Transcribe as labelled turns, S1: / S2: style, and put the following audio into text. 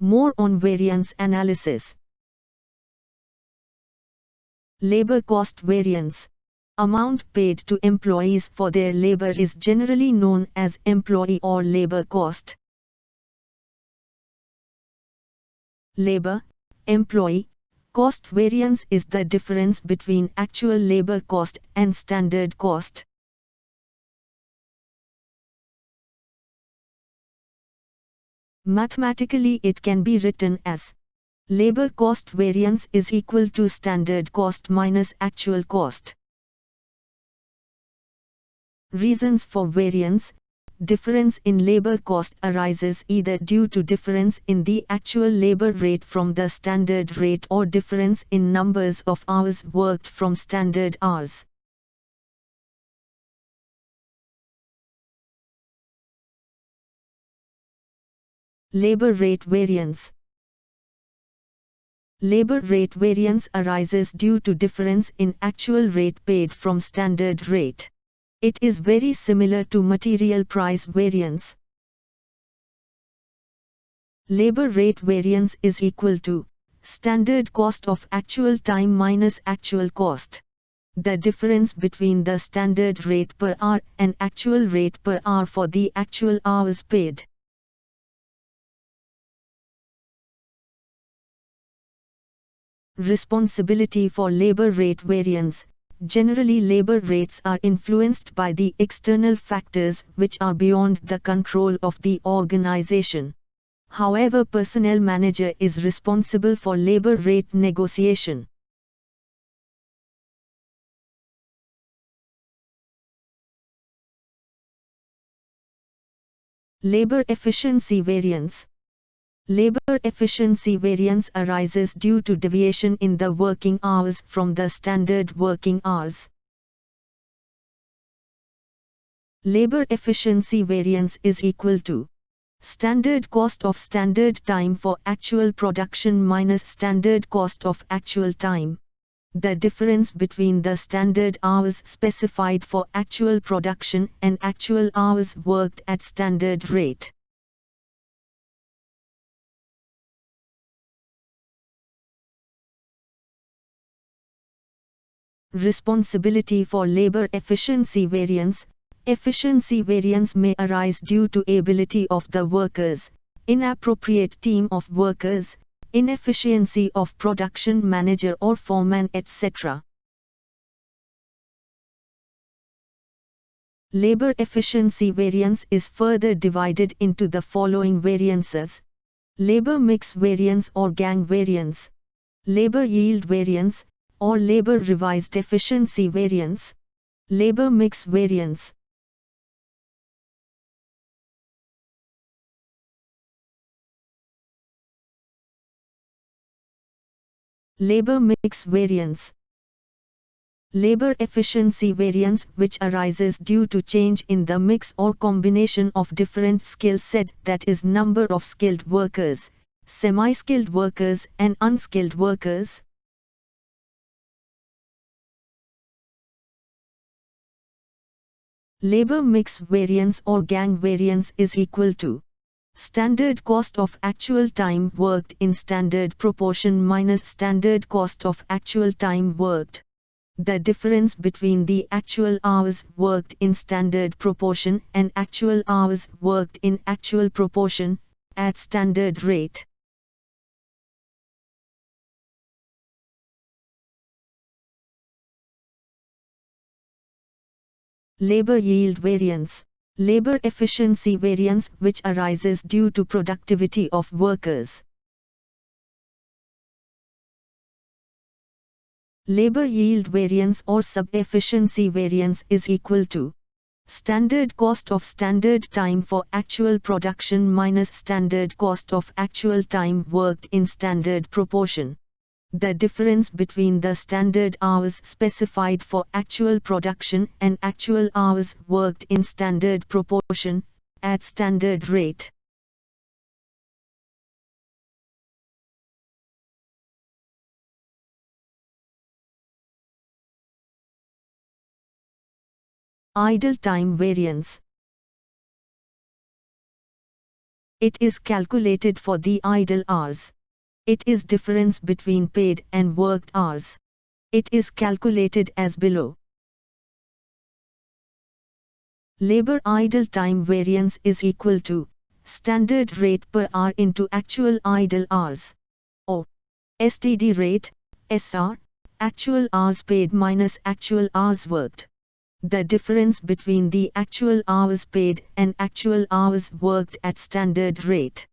S1: More on variance analysis. Labor cost variance. Amount paid to employees for their labor is generally known as employee or labor cost. Labor, employee, cost variance is the difference between actual labor cost and standard cost. Mathematically, it can be written as labor cost variance is equal to standard cost minus actual cost. Reasons for variance. Difference in labor cost arises either due to difference in the actual labor rate from the standard rate or difference in numbers of hours worked from standard hours. Labor rate variance. Labor rate variance arises due to difference in actual rate paid from standard rate. It is very similar to material price variance. Labor rate variance is equal to standard cost of actual time minus actual cost. The difference between the standard rate per hour and actual rate per hour for the actual hours paid. Responsibility for labor rate variance. Generally, labor rates are influenced by the external factors which are beyond the control of the organization. However, personnel manager is responsible for labor rate negotiation. Labor efficiency variance. Labor efficiency variance arises due to deviation in the working hours from the standard working hours. Labor efficiency variance is equal to standard cost of standard time for actual production minus standard cost of actual time. The difference between the standard hours specified for actual production and actual hours worked at standard rate. Responsibility for labor efficiency variance. Efficiency variance may arise due to ability of the workers, inappropriate team of workers, inefficiency of production manager or foreman, etc. Labor efficiency variance is further divided into the following variances: labor mix variance or gang variance, labor yield variance, or labor revised efficiency variance, labor mix variance. Labor mix variance. Labor efficiency variance, which arises due to change in the mix or combination of different skill set, that is number of skilled workers, semi-skilled workers and unskilled workers. Labor mix variance or gang variance is equal to standard cost of actual time worked in standard proportion minus standard cost of actual time worked. The difference between the actual hours worked in standard proportion and actual hours worked in actual proportion at standard rate. Labor yield variance. Labor efficiency variance, which arises due to productivity of workers. Labor yield variance or sub-efficiency variance is equal to standard cost of standard time for actual production minus standard cost of actual time worked in standard proportion. The difference between the standard hours specified for actual production and actual hours worked in standard proportion at standard rate. Idle time variance. It is calculated for the idle hours. It is difference between paid and worked hours. It is calculated as below. Labor idle time variance is equal to standard rate per hour into actual idle hours, or STD rate, SR, actual hours paid minus actual hours worked. The difference between the actual hours paid and actual hours worked at standard rate.